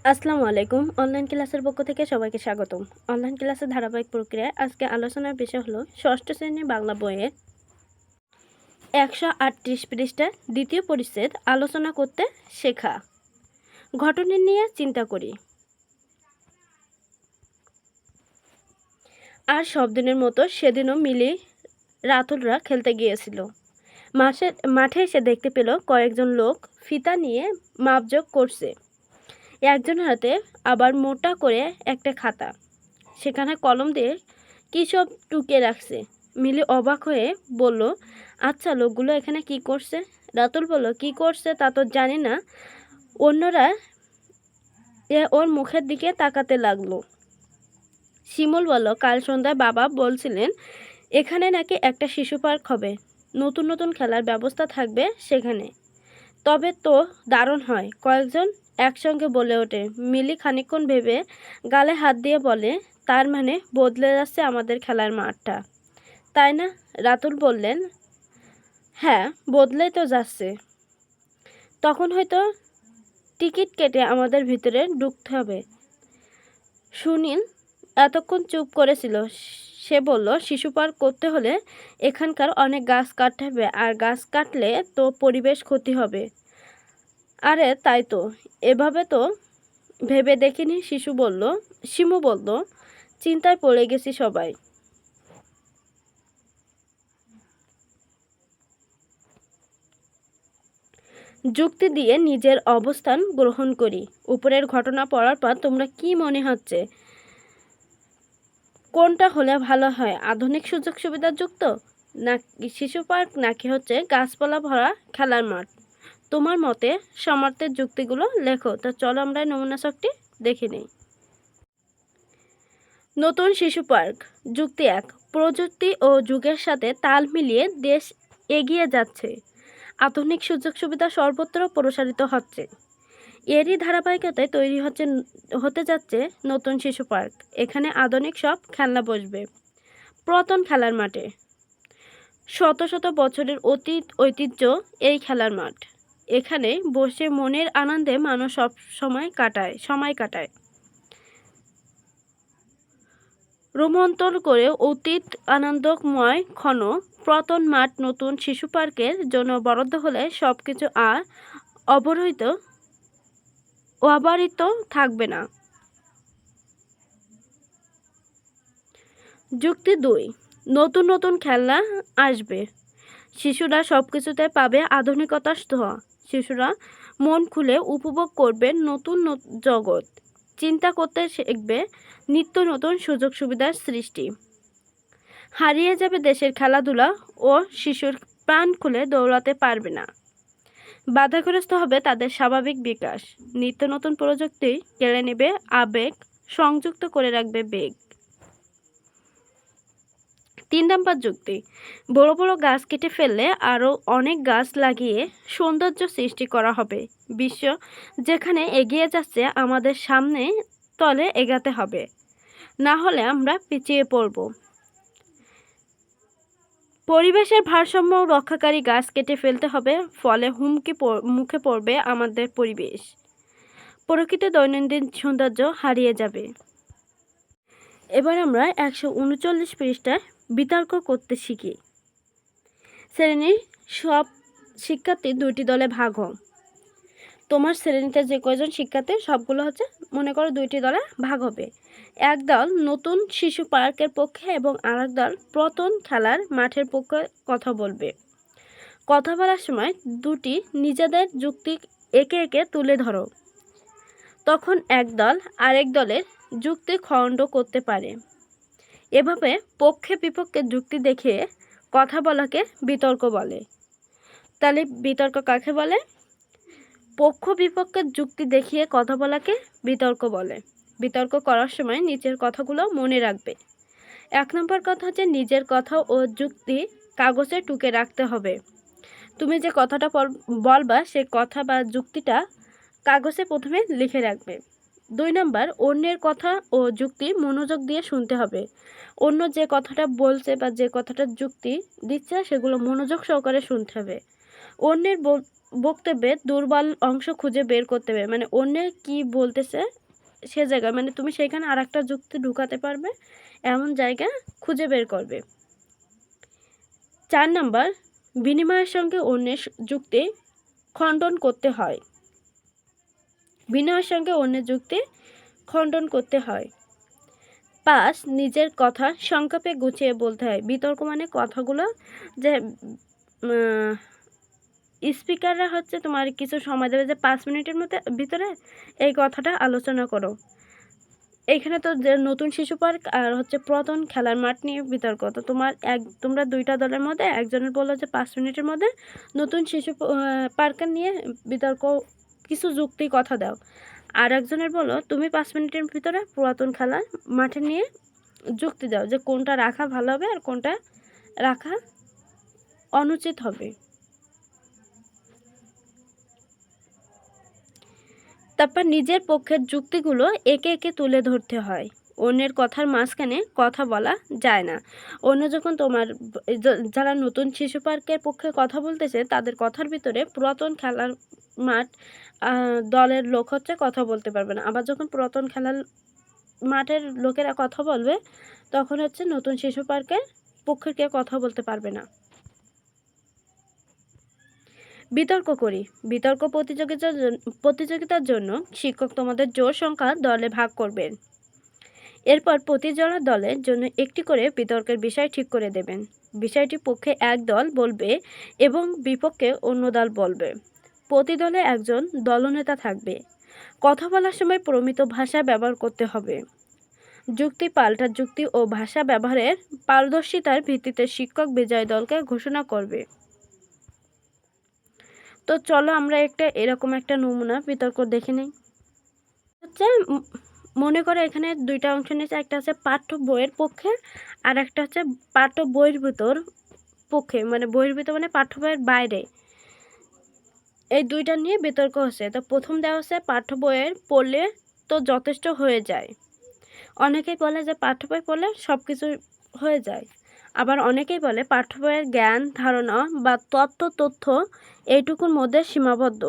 আসসালামু আলাইকুম। অনলাইন ক্লাসের পক্ষ থেকে সবাইকে স্বাগতম। অনলাইন ক্লাসের ধারাবাহিক প্রক্রিয়ায় আজকে আলোচনার বিষয় হলো ষষ্ঠ শ্রেণীর বাংলা বইয়ের ১৩৮ পৃষ্ঠার দ্বিতীয় পরিচ্ছেদ আলোচনা করতে শেখা। ঘটনা নিয়ে চিন্তা করি। আর সব দিনের মতো সেদিনও মিলি রাতুলরা খেলতে গিয়েছিল। মাঠে এসে দেখতে পেল কয়েকজন লোক ফিতা নিয়ে মাপজোক করছে। একজনের হাতে আবার মোটা করে একটা খাতা, সেখানে কলম দিয়ে কী সব টুকে রাখছে। মিলি অবাক হয়ে বলল, আচ্ছা, লোকগুলো এখানে কি করছে? রাতুল বলল, কি করছে তা তো জানি না। অন্যরা ওর মুখের দিকে তাকাতে লাগলো। শিমুল বলল, কাল সন্ধ্যায় বাবা বলছিলেন এখানে নাকি একটা শিশু পার্ক হবে, নতুন নতুন খেলার ব্যবস্থা থাকবে সেখানে। তবে তো দারুণ হয়, কয়েকজন একসঙ্গে বলে ওঠে। মিলি খানিকক্ষণ ভেবে গালে হাত দিয়ে বলে, তার মানে বদলে যাচ্ছে আমাদের খেলার মাঠটা, তাই না? রাতুল বললেন, হ্যাঁ, বদলেই তো যাচ্ছে। তখন হয়তো টিকিট কেটে আমাদের ভিতরে ঢুকতে হবে। সুনীল এতক্ষণ চুপ করেছিল। সে বলল, শিশু পার্ক করতে হলে এখানকার অনেক গাছ কাটতে হবে, আর গাছ কাটলে তো পরিবেশ ক্ষতি হবে। আরে তাই তো, এভাবে তো ভেবে দেখিনি। শিমু বলল, চিন্তায় পড়ে গেছি সবাই। যুক্তি দিয়ে নিজের অবস্থান গ্রহণ করি। উপরের ঘটনা পড়ার পর তোমরা কি মনে হচ্ছে, কোনটা হলে ভালো হয়? আধুনিক সুযোগ সুবিধা যুক্ত নাকি শিশু পার্ক, নাকি হচ্ছে গাছপালা ভরা খেলার মাঠ? তোমার মতে সমর্থের যুক্তিগুলো লেখো। তো চলো আমরা নমুনা ছকটি দেখে নিই। নতুন শিশু পার্ক। যুক্তি ১, প্রযুক্তি ও যুগের সাথে তাল মিলিয়ে দেশ এগিয়ে যাচ্ছে। আধুনিক সুযোগ সুবিধা সর্বত্র প্রসারিত হচ্ছে। এরই ধারাবাহিকতায় তৈরি হতে যাচ্ছে নতুন শিশু পার্ক। এখানে আধুনিক সব খেলনা বসবে। পুরাতন খেলার মাঠে শত শত বছরের ঐতিহ্য এই খেলার মাঠ। এখানে বসে মনের আনন্দে মানুষ সব সময় কাটায়। রোমান্তর করে অতীত আনন্দময় ক্ষণ। পুরাতন মাঠ নতুন শিশু পার্কের জন্য বরাদ্দ হলে সবকিছু আর অবারিত থাকবে না। যুক্তি ২, নতুন নতুন খেলনা আসবে। শিশুরা সবকিছুতে পাবে আধুনিকতার ছোঁয়া। শিশুরা মন খুলে উপভোগ করবে নতুন জগৎ, চিন্তা করতে শিখবে, নিত্য নতুন সুযোগ সুবিধার সৃষ্টি। হারিয়ে যাবে দেশের খেলাধুলা ও শিশুর প্রাণ খুলে দৌড়াতে পারবে না। বাধাগ্রস্ত হবে তাদের স্বাভাবিক বিকাশ। নিত্য নতুন প্রযুক্তি কেড়ে নেবে আবেগ, সংযুক্ত করে রাখবে বেগ। ৩ নম্বর যুক্তি, বড় বড় গাছ কেটে ফেললে আরও অনেক গাছ লাগিয়ে সৌন্দর্য সৃষ্টি করা হবে। বিশ্ব যেখানে এগিয়ে যাচ্ছে, আমাদের সামনে তলে এগাতে হবে, না হলে আমরা পিছিয়ে পড়ব। পরিবেশের ভারসাম্য রক্ষাকারী গাছ কেটে ফেলতে হবে, ফলে মুখে পড়বে আমাদের পরিবেশ। প্রকৃতির দৈনন্দিন সৌন্দর্য হারিয়ে যাবে। এবার আমরা ১৩৯ পৃষ্ঠায় বিতর্ক করতে শিখি। শ্রেণীর সব শিক্ষার্থী ২টি দলে ভাগ হও। তোমার শ্রেণীতে যে কয়জন শিক্ষার্থী, সবগুলো হচ্ছে মনে করো 2টি দলে ভাগ হবে। এক দল নতুন শিশু পার্কের পক্ষে এবং আরেক দল পুরাতন খেলার মাঠের পক্ষে কথা বলবে। কথা বলার সময় দুটি নিজেদের যুক্তি একে একে তুলে ধরো। তখন এক দল আরেক দলের যুক্তি খণ্ড করতে পারে। এভাবে পক্ষে বিপক্ষে যুক্তি দেখিয়ে কথা বলাকে বিতর্ক বলে। তাহলে বিতর্ক কাকে বলে? পক্ষ বিপক্ষের যুক্তি দেখিয়ে কথা বলাকে বিতর্ক বলে। বিতর্ক করার সময় নিচের কথাগুলো মনে রাখবে। ১ নম্বর কথা হচ্ছে, নিজের কথা ও যুক্তি কাগজে টুকে রাখতে হবে। তুমি যে কথাটা বলবা সে কথা বা যুক্তিটা কাগজে প্রথমে লিখে রাখবে। ২ নম্বর, অন্যের কথা ও যুক্তি মনোযোগ দিয়ে শুনতে হবে। অন্য যে কথাটা বলছে বা যে কথাটা যুক্তি দিচ্ছে সেগুলো মনোযোগ সহকারে শুনতে হবে। অন্যের বক্তব্যে দুর্বল অংশ খুঁজে বের করতে হবে, মানে অন্যের কি বলতেছে সে জায়গায় মানে তুমি সেখানে আর একটা যুক্তি ঢুকাতে পারবে এমন জায়গা খুঁজে বের করবে। 4 নাম্বার, বিনিময়ের সঙ্গে অন্যের যুক্তি খণ্ডন করতে হয়। বিনিময়ের সঙ্গে অন্যের যুক্তি খণ্ডন করতে হয়। 5, নিজের কথা সংক্ষেপে গুছিয়ে বলতে হয়। বিতর্ক মানে কথাগুলো যে স্পিকাররা হচ্ছে তোমার কিছু সময় দেবে যে 5 মিনিটের ভিতরে এই কথাটা আলোচনা করো। এখানে তো যে নতুন শিশু পার্ক আর হচ্ছে পুরাতন খেলার মাঠ নিয়ে বিতর্ক, তো তোমরা দুইটা দলের মধ্যে একজনের বললো যে 5 মিনিটের মধ্যে নতুন শিশু পার্কের নিয়ে বিতর্ক কিছু যুক্তি কথা দাও, আর একজনের বলো তুমি 5 মিনিটের ভিতরে পুরাতন খেলার মাঠে নিয়ে যুক্তি দাও যে কোনটা রাখা ভালো হবে আর কোনটা রাখা অনুচিত হবে। তারপর নিজের পক্ষের যুক্তিগুলো একে একে তুলে ধরতে হয়। অন্যের কথার মাঝখানে কথা বলা যায় না। অন্য যখন তোমার যারা নতুন শিশু পার্কের পক্ষে কথা বলতেছে তাদের কথার ভিতরে পুরাতন খেলার মাঠ দলের লোক হচ্ছে কথা বলতে পারবে না, আবার যখন পুরাতন খেলার মাঠের লোকেরা কথা বলবে তখন হচ্ছে নতুন শিশু পার্কের পক্ষে কেউ কথা বলতে পারবে না। বিতর্ক করি। বিতর্ক প্রতিযোগিতার জন্য শিক্ষক তোমাদের জোড় সংখ্যা দলে ভাগ করবেন। এরপর প্রতি জোড়া দলের জন্য একটি করে বিতর্কের বিষয় ঠিক করে দেবেন। বিষয়টি পক্ষে এক দল বলবে এবং বিপক্ষে অন্য দল বলবে। প্রতি দলে একজন দলনেতা থাকবে। কথা বলার সময় প্রমিত ভাষা ব্যবহার করতে হবে। যুক্তি পাল্টা যুক্তি ও ভাষা ব্যবহারের পারদর্শিতার ভিত্তিতে শিক্ষক বিজয়ী দলকে ঘোষণা করবে। তো চলো আমরা এরকম একটা নমুনা বিতর্ক দেখে নিই। হচ্ছে মনে করো এখানে দুইটা অংশ নিয়েছে, একটা হচ্ছে পাঠ্য বইয়ের পক্ষে আর একটা হচ্ছে পাঠ্য বহির্ভূতর পক্ষে, মানে বহির্ভূত মানে পাঠ্য বইয়ের বাইরে। এই দুইটা নিয়ে বিতর্ক হচ্ছে। তো প্রথম দেওয়া হচ্ছে পাঠ্য বইয়ের পড়লে তো যথেষ্ট হয়ে যায়। অনেকেই বলে যে পাঠ্য বই পড়লে সব কিছু হয়ে যায়, আবার অনেকেই বলে পাঠ্য বইয়ের জ্ঞান ধারণা বা তথ্য এইটুকুর মধ্যে সীমাবদ্ধ।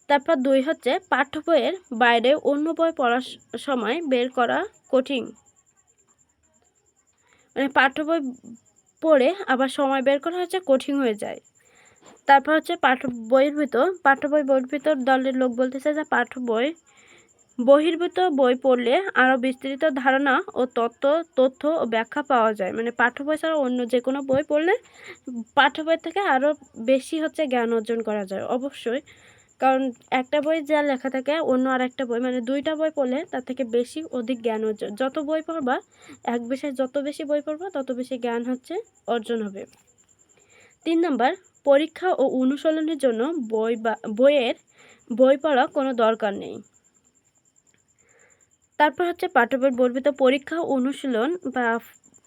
তারপর 2 হচ্ছে পাঠ্য বইয়ের বাইরে অন্য বই পড়ার সময় বের করা কঠিন, মানে পাঠ্য বই পড়ে আবার সময় বের করা হচ্ছে কঠিন হয়ে যায়। তারপর হচ্ছে পাঠ্য বই বহির্ভূত দলের লোক বলতেছে যে পাঠ্য বই বহির্ভূত বই পড়লে আরও বিস্তৃত ধারণা ও তথ্য ও ব্যাখ্যা পাওয়া যায়, মানে পাঠ্য বই ছাড়া অন্য যে কোনো বই পড়লে পাঠ্য বই থেকে আরও বেশি হচ্ছে জ্ঞান অর্জন করা যায় অবশ্যই, কারণ একটা বই যা লেখা থাকে অন্য আর একটা বই মানে দুইটা বই পড়লে তার থেকে অধিক জ্ঞান অর্জন, যত বই পড়বা এক বিষয়ে যত বেশি বই পড়বা তত বেশি জ্ঞান হচ্ছে অর্জন হবে। 3 নাম্বার, পরীক্ষা ও অনুশীলনের জন্য বই পড়া কোনো দরকার নেই। তারপর হচ্ছে পাঠ্য বই বর্ধিত পরীক্ষা অনুশীলন বা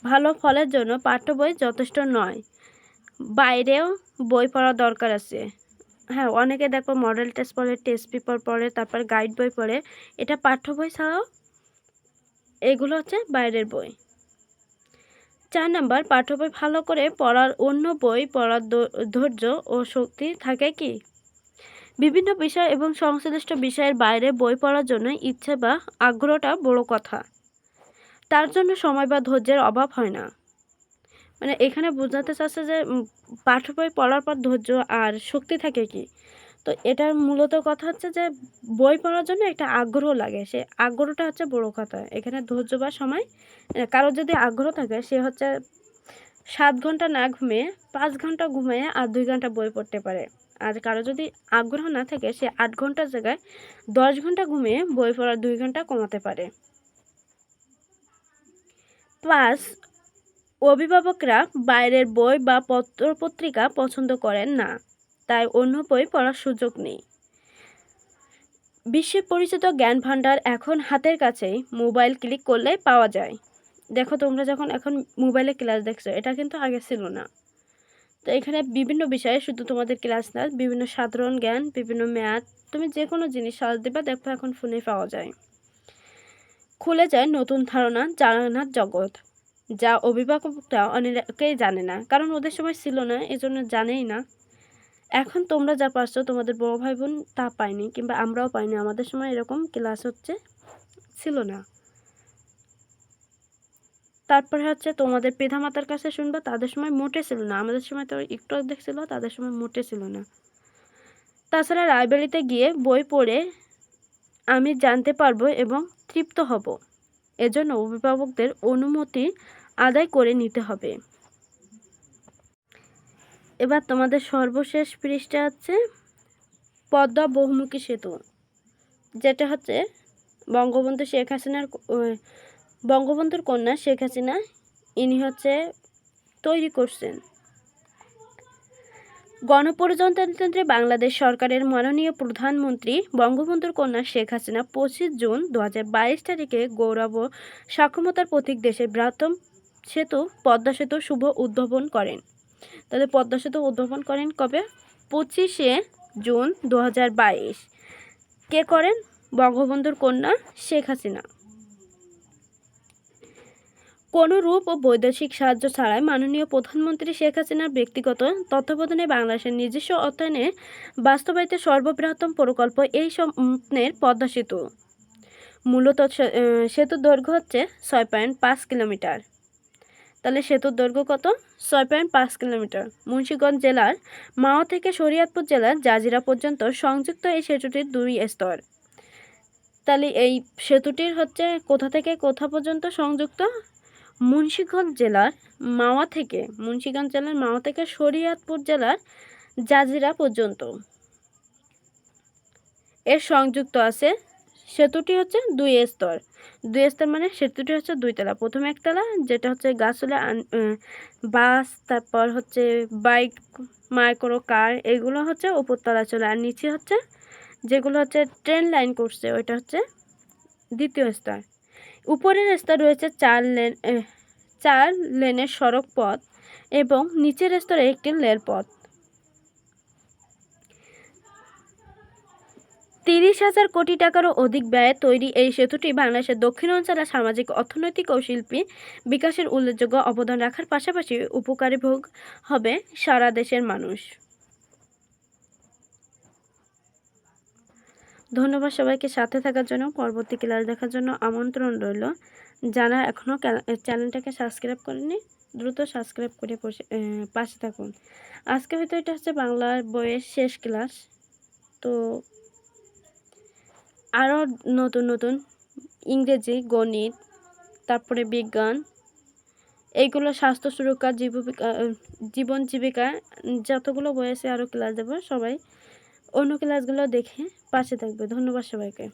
ভালো ফলের জন্য পাঠ্য বই যথেষ্ট নয়, বাইরেও বই পড়া দরকার আছে। হ্যাঁ, অনেকে দেখো মডেল টেস্ট পড়ে, টেস্ট পেপার পড়ে, তারপর গাইড বই পড়ে, এটা পাঠ্য বই ছাড়াও এগুলো হচ্ছে বাইরের বই। 4 নাম্বার, পাঠ্য বই ভালো করে পড়ার অন্য বই পড়ার ধৈর্য ও শক্তি থাকে কি? বিভিন্ন বিষয় এবং সংশ্লিষ্ট বিষয়ের বাইরে বই পড়ার জন্য ইচ্ছে বা আগ্রহটা বড় কথা, তার জন্য সময় বা ধৈর্যের অভাব হয় না। মানে এখানে বোঝাতে চাচ্ছে যে পাঠ্য বই পড়ার পর ধৈর্য আর শক্তি থাকে কি, তো এটার মূলত কথা হচ্ছে যে বই পড়ার জন্য একটা আগ্রহ লাগে, সে আগ্রহটা হচ্ছে বড় কথা। এখানে ধৈর্য বা সময়, কারোর যদি আগ্রহ থাকে সে হচ্ছে 7 ঘন্টা না ঘুমিয়ে 5 ঘন্টা ঘুমিয়ে আর 2 ঘন্টা বই পড়তে পারে, আর কারো যদি আগ্রহ না থাকে সে 8 ঘন্টার জায়গায় 10 ঘন্টা ঘুমিয়ে বই পড়ার 2 ঘন্টা কমাতে পারে। 5, অভিভাবকরা বাইরের বই বা পত্রপত্রিকা পছন্দ করেন না, তাই অন্য বই পড়ার সুযোগ নেই। বিশ্বে পরিচিত জ্ঞান ভাণ্ডার এখন হাতের কাছেই, মোবাইল ক্লিক করলে পাওয়া যায়। দেখো তোমরা যখন এখন মোবাইলে ক্লাস দেখছো, এটা কিন্তু আগে ছিল না। তো এখানে বিভিন্ন বিষয়ে শুধু তোমাদের ক্লাস না, বিভিন্ন সাধারণ জ্ঞান, বিভিন্ন ম্যাথ, তুমি যে কোনো জিনিস সার্চ দিবা দেখো এখন ফোনে পাওয়া যায়। খুলে যায় নতুন ধারণা জানার জগৎ। যা অভিভাবকরা অনেকেই জানে না, কারণ ওদের সময় ছিল না, এজন্য জানেই না। এখন তোমরা যা পাচ্ছ তোমাদের বড় ভাই বোন তা পায়নি, কিংবা আমরাও পাইনি। আমাদের সময় এরকম ক্লাস ছিল না। তারপরে তোমাদের পিতামাতার কাছে শুনবা, তাদের সময় মোটে ছিল না। আমাদের সময় তো একটু অর্ধেক ছিল, তাদের সময় মোটে ছিল না। তাছাড়া লাইব্রেরিতে গিয়ে বই পড়ে আমি জানতে পারবো এবং তৃপ্ত হব। এজন্য অভিভাবকদের অনুমতি আদায় করে নিতে হবে। এবার তোমাদের সর্বশেষ পৃষ্ঠা পদ্মা বহুমুখী সেতু, যেটা বঙ্গবন্ধুর কন্যা শেখ হাসিনা ইনি তৈরি করছেন। গণপ্রজাতন্ত্রী বাংলাদেশ সরকারের মাননীয় প্রধানমন্ত্রী বঙ্গবন্ধুর কন্যা শেখ হাসিনা 25 জুন 2022 তারিখে গৌরব ও সক্ষমতার প্রতীক দেশের বৃহত্তম সেতু পদ্মা সেতু শুভ উদ্বোধন করেন। তাহলে পদ্মা সেতু উদ্বোধন করেন কবে? 25শে জুন 2022। কে করেন? বঙ্গবন্ধুর কন্যা শেখ হাসিনা। কোনো রূপ ও বৈদেশিক সাহায্য ছাড়াই মাননীয় প্রধানমন্ত্রী শেখ হাসিনার ব্যক্তিগত তত্ত্বাবধানে বাংলাদেশের নিজস্ব অর্থায়নে বাস্তবায়িত সর্ববৃহত্তম প্রকল্প এই স্বপ্নের পদ্মা সেতু। মূলত সেতুর দৈর্ঘ্য 6.5 কিলোমিটার। তাহলে সেতুর দৈর্ঘ্য কত? 6.5 কিলোমিটার। মুন্সিগঞ্জ জেলার মাওয়া থেকে শরীয়তপুর জেলার জাজিরা পর্যন্ত সংযুক্ত এই সেতুটির 2 স্তর। তাহলে এই সেতুটির কোথা থেকে কোথা পর্যন্ত সংযুক্ত? মুন্সিগঞ্জ জেলার মাওয়া থেকে শরীয়তপুর জেলার জাজিরা পর্যন্ত এর সংযুক্ত আছে। সেতুটি 2 স্তর। 2 স্তর মানে সেতুটি 2 তলা। প্রথমে একতলা, যেটা গাছুলা বাস, তারপর বাইক, মাইক্রো কার, এগুলো উপরতলা চলে। আর নিচে যেগুলো ট্রেন লাইন করছে, ওইটা দ্বিতীয় স্তর। উপরের স্তর রয়েছে 4 লেনের সড়ক পথ এবং নিচের স্তরে একটি রেলপথ। 30,000 কোটি টাকারও অধিক ব্যয়ে তৈরি এই সেতুটি বাংলাদেশের দক্ষিণ অঞ্চলের সামাজিক, অর্থনৈতিক ও শিল্পী বিকাশের উল্লেখযোগ্য অবদান রাখার পাশাপাশি উপকারী ভোগ হবে সারা দেশের মানুষ। ধন্যবাদ সবাইকে সাথে থাকার জন্য। পরবর্তী ক্লাস দেখার জন্য আমন্ত্রণ রইল। যারা এখনও চ্যানেলটাকে সাবস্ক্রাইব করেনি, দ্রুত সাবস্ক্রাইব করে পাশে থাকুন। আজকে হয়তো এটা বাংলার বইয়ের শেষ ক্লাস। তো আরও নতুন নতুন ইংরেজি, গণিত, তারপরে বিজ্ঞান, এইগুলো, স্বাস্থ্য সুরক্ষা, জীবন জীবিকা, যতগুলো বই আছে আরও ক্লাস দেবো। সবাই অন্য ক্লাসগুলো দেখে পাশে থাকবে। ধন্যবাদ সবাইকে।